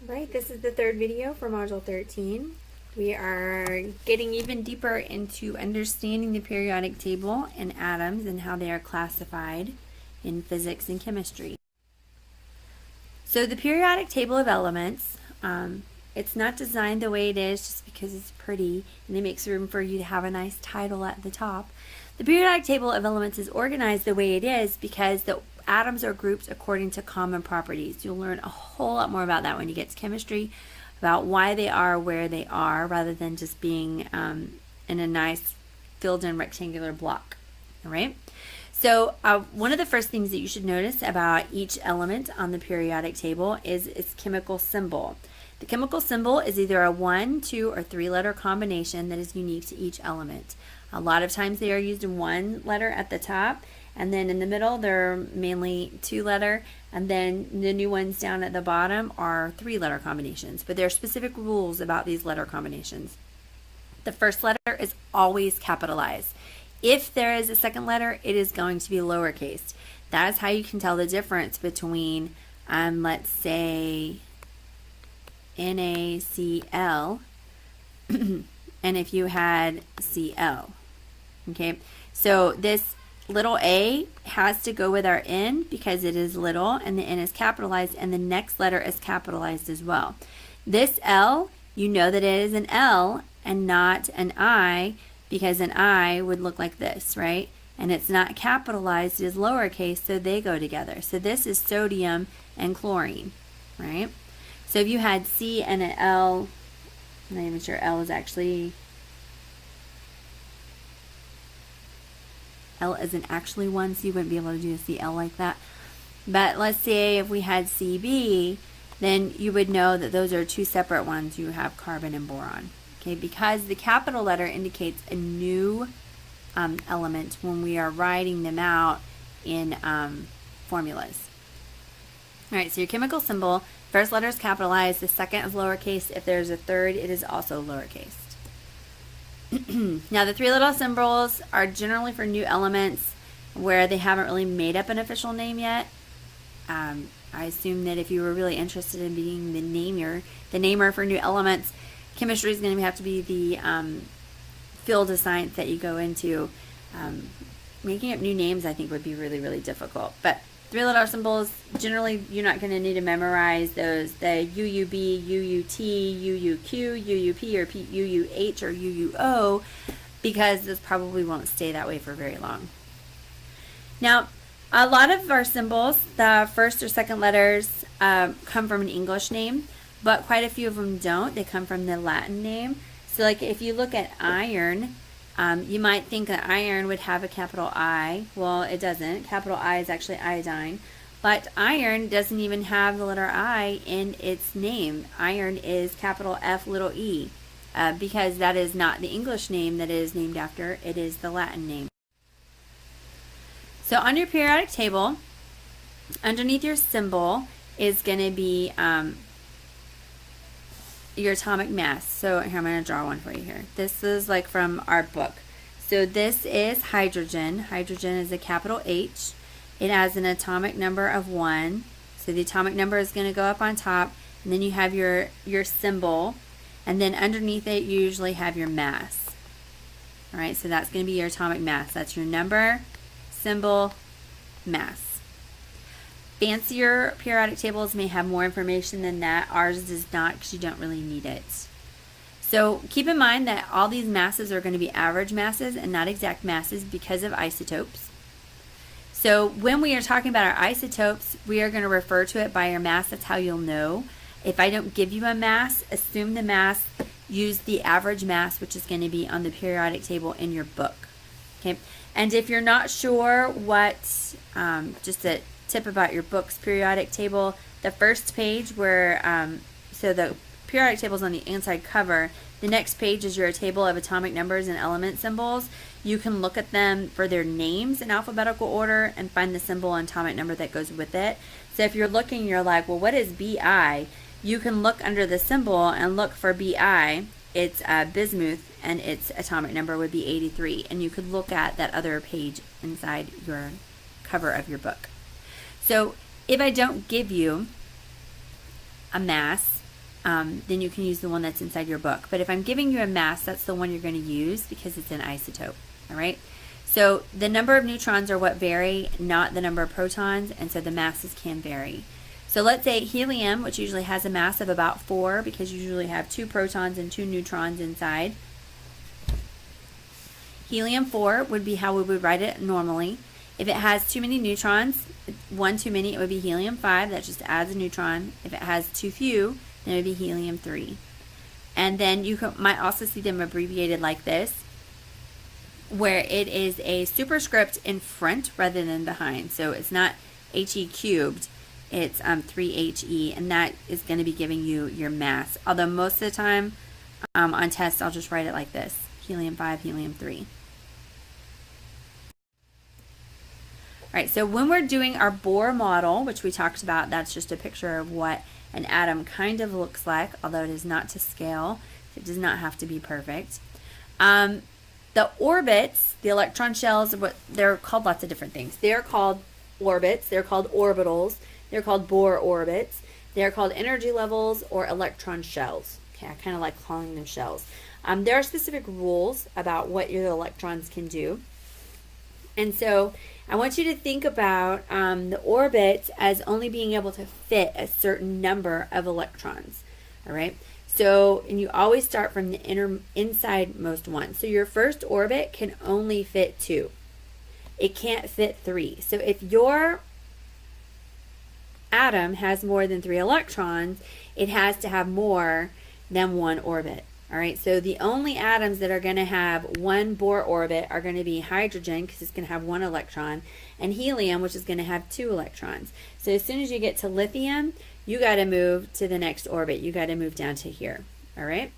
Right, this is the third video for Module 13. We are getting even deeper into understanding the periodic table and atoms and how they are classified in physics and chemistry. So the periodic table of elements, it's not designed the way it is just because it's pretty and it makes room for you to have a nice title at the top. The periodic table of elements is organized the way it is because the atoms are grouped according to common properties. You'll learn a whole lot more about that when you get to chemistry, about why they are where they are, rather than just being in a nice filled-in rectangular block. All right? So one of the first things that you should notice about each element on the periodic table is its chemical symbol. The chemical symbol is either a 1, 2, or 3-letter combination that is unique to each element. A lot of times they are used in one letter at the top, and then in the middle they're mainly 2-letter, and then the new ones down at the bottom are 3-letter combinations. But there are specific rules about these letter combinations. The first letter is always capitalized. If there is a second letter, it is going to be lowercase. That is how you can tell the difference between, let's say, NaCl, and if you had Cl. Okay, so this little a has to go with our N because it is little, and the N is capitalized, and the next letter is capitalized as well. This L, you know that it is an L and not an I, because an I would look like this, right? And it's not capitalized, it is lowercase, so they go together. So this is sodium and chlorine, right? So if you had C and an L, I'm not even sure L is actually, L isn't actually one, so you wouldn't be able to do a Cl like that. But let's say if we had Cb, then you would know that those are two separate ones. You have carbon and boron. Okay, because the capital letter indicates a new element when we are writing them out in formulas. All right, so your chemical symbol, first letter is capitalized, the second is lowercase. If there's a third, it is also lowercase. Now, the three little symbols are generally for new elements where they haven't really made up an official name yet. I assume that if you were really interested in being the namer for new elements, chemistry is going to have to be the field of science that you go into. Making up new names, I think, would be really, really difficult. But three-letter symbols, generally, you're not going to need to memorize those. The UUB, UUT, UUQ, UUP, or UUH, or UUO, because this probably won't stay that way for very long. Now, a lot of our symbols, the first or second letters, come from an English name, but quite a few of them don't. They come from the Latin name. So like if you look at iron, you might think that iron would have a capital I. Well, it doesn't. Capital I is actually iodine. But iron doesn't even have the letter I in its name. Iron is capital F little e, because that is not the English name that it is named after. It is the Latin name. So on your periodic table, underneath your symbol is going to be your atomic mass. So here, I'm going to draw one for you here. This is like from our book. So this is hydrogen. Hydrogen is a capital H. It has an atomic number of 1. So the atomic number is going to go up on top. And then you have your symbol. And then underneath it, you usually have your mass. All right, so that's going to be your atomic mass. That's your number, symbol, mass. Fancier periodic tables may have more information than that. Ours does not, because you don't really need it. So keep in mind that all these masses are going to be average masses and not exact masses because of isotopes. So when we are talking about our isotopes, we are going to refer to it by your mass. That's how you'll know. If I don't give you a mass, assume the mass, use the average mass, which is going to be on the periodic table in your book. Okay. And if you're not sure what, just a tip about your book's periodic table, the first page where, so the periodic table is on the inside cover, the next page is your table of atomic numbers and element symbols. You can look at them for their names in alphabetical order and find the symbol and atomic number that goes with it. So if you're looking, you're like, well, what is Bi? You can look under the symbol and look for Bi. It's bismuth, and its atomic number would be 83. And you could look at that other page inside your cover of your book. So if I don't give you a mass, then you can use the one that's inside your book. But if I'm giving you a mass, that's the one you're going to use because it's an isotope. All right. So the number of neutrons are what vary, not the number of protons, and so the masses can vary. So let's say helium, which usually has a mass of about 4 because you usually have 2 protons and 2 neutrons inside. Helium-4 would be how we would write it normally. If it has too many neutrons, 1 too many, it would be helium-5. That just adds a neutron. If it has too few, then it would be helium-3. And then you might also see them abbreviated like this, where it is a superscript in front rather than behind. So it's not He cubed, it's 3He, and that is going to be giving you your mass. Although most of the time on tests, I'll just write it like this, helium-5, helium-3. All right, so when we're doing our Bohr model, which we talked about, that's just a picture of what an atom kind of looks like, although it is not to scale. It does not have to be perfect. The orbits, the electron shells, they're called lots of different things. They're called orbits, they're called orbitals, they're called Bohr orbits, they're called energy levels or electron shells. Okay, I kind of like calling them shells. There are specific rules about what your electrons can do. And so I want you to think about the orbits as only being able to fit a certain number of electrons. All right. So, and you always start from the insidemost one. So your first orbit can only fit 2. It can't fit 3. So if your atom has more than 3 electrons, it has to have more than 1 orbit. All right, so the only atoms that are going to have 1 Bohr orbit are going to be hydrogen, because it's going to have 1 electron, and helium, which is going to have 2 electrons. So as soon as you get to lithium, you got to move to the next orbit. You got to move down to here. All right.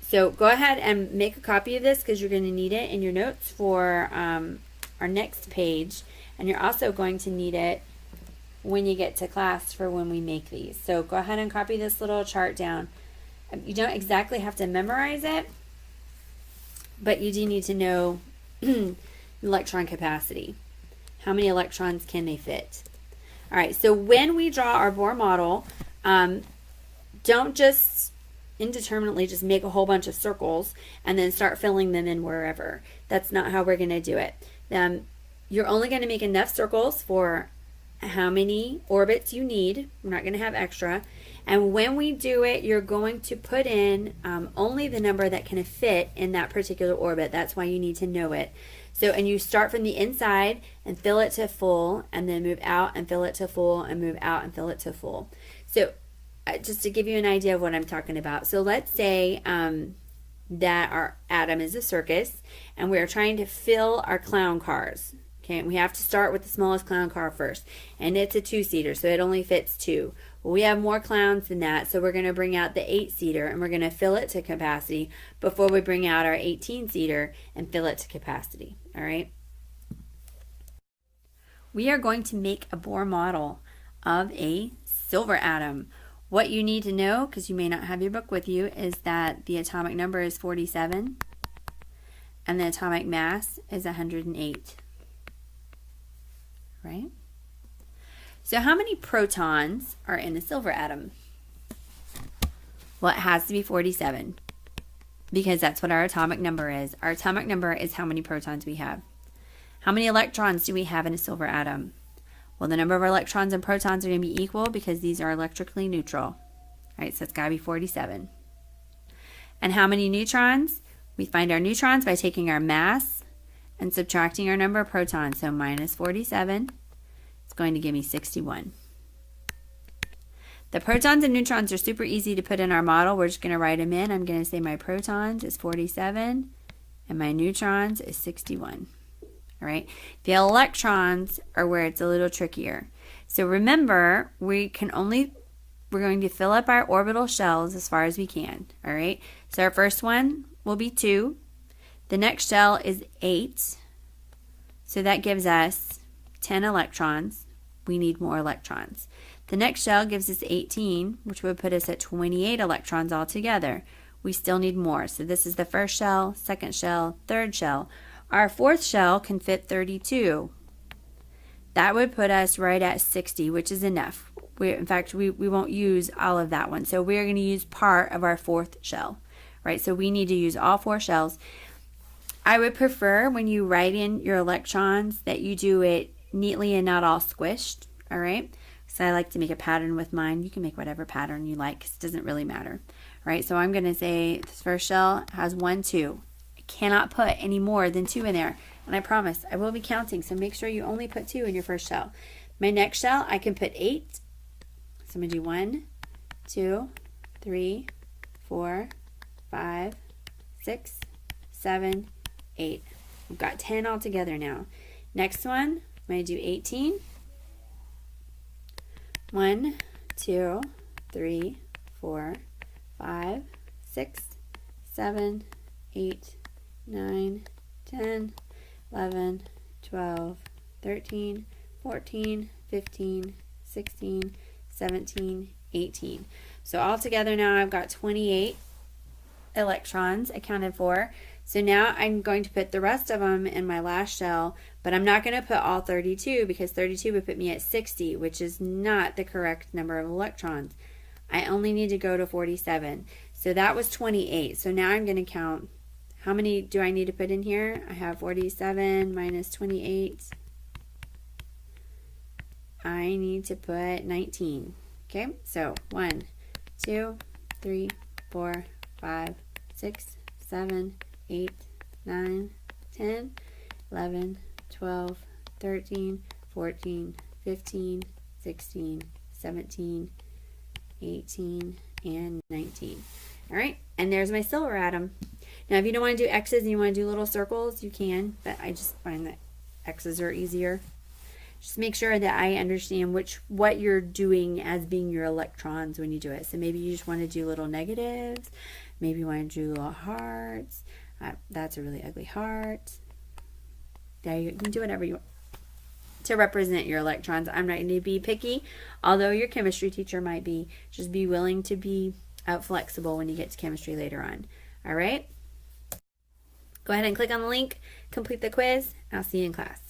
So go ahead and make a copy of this because you're going to need it in your notes for our next page, and you're also going to need it when you get to class for when we make these. So go ahead and copy this little chart down. You don't exactly have to memorize it, but you do need to know electron capacity. How many electrons can they fit? All right, so when we draw our Bohr model, don't just indeterminately just make a whole bunch of circles and then start filling them in wherever. That's not how we're going to do it. You're only going to make enough circles for how many orbits you need. We're not going to have extra. And when we do it, you're going to put in only the number that can fit in that particular orbit. That's why you need to know it. So, and you start from the inside and fill it to full, and then move out and fill it to full, and move out and fill it to full. So just to give you an idea of what I'm talking about. So let's say that our atom is a circus, and we're trying to fill our clown cars. Okay, we have to start with the smallest clown car first, and it's a 2-seater, so it only fits 2. Well, we have more clowns than that, so we're going to bring out the 8-seater, and we're going to fill it to capacity before we bring out our 18-seater and fill it to capacity. All right. We are going to make a Bohr model of a silver atom. What you need to know, because you may not have your book with you, is that the atomic number is 47, and the atomic mass is 108. Right? So how many protons are in a silver atom? Well, it has to be 47 because that's what our atomic number is. Our atomic number is how many protons we have. How many electrons do we have in a silver atom? Well, the number of electrons and protons are going to be equal because these are electrically neutral. All right, so it's got to be 47. And how many neutrons? We find our neutrons by taking our mass and subtracting our number of protons. So minus 47 is going to give me 61. The protons and neutrons are super easy to put in our model. We're just going to write them in. I'm going to say my protons is 47 and my neutrons is 61. All right. The electrons are where it's a little trickier. So remember, we're going to fill up our orbital shells as far as we can. All right. So our first one will be 2. The next shell is 8. So that gives us 10 electrons. We need more electrons. The next shell gives us 18, which would put us at 28 electrons altogether. We still need more. So this is the first shell, second shell, third shell. Our fourth shell can fit 32. That would put us right at 60, which is enough. In fact, we won't use all of that one. So we're going to use part of our fourth shell, right? So we need to use all 4 shells. I would prefer when you write in your electrons that you do it neatly and not all squished, all right? So I like to make a pattern with mine. You can make whatever pattern you like, 'cause it doesn't really matter, right? So I'm going to say this first shell has 1, 2. I cannot put any more than 2 in there, and I promise I will be counting, so make sure you only put 2 in your first shell. My next shell, I can put 8. So I'm going to do 1, 2, 3, 4, 5, 6, 7, 8. We've got 10 all together now. Next one, I'm going to do 18. 1, 2, 3, 4, 5, 6, 7, 8, 9, 10, 11, 12, 13, 14, 15, 16, 17, 18. So all together now I've got 28 electrons accounted for. So now I'm going to put the rest of them in my last shell, but I'm not going to put all 32 because 32 would put me at 60, which is not the correct number of electrons. I only need to go to 47. So that was 28. So now I'm going to count. How many do I need to put in here? I have 47 minus 28. I need to put 19. Okay, so 1, 2, 3, 4, 5, 6, 7, 8, 9, 10, 11, 12, 13, 14, 15, 16, 17, 18, and 19. All right, and there's my silver atom. Now, if you don't want to do X's and you want to do little circles, you can, but I just find that X's are easier. Just make sure that I understand what you're doing as being your electrons when you do it. So maybe you just want to do little negatives. Maybe you want to do little hearts. That's a really ugly heart. There you can do whatever you want to represent your electrons. I'm not going to be picky, although your chemistry teacher might be. Just be willing to be flexible when you get to chemistry later on. All right? Go ahead and click on the link, complete the quiz. I'll see you in class.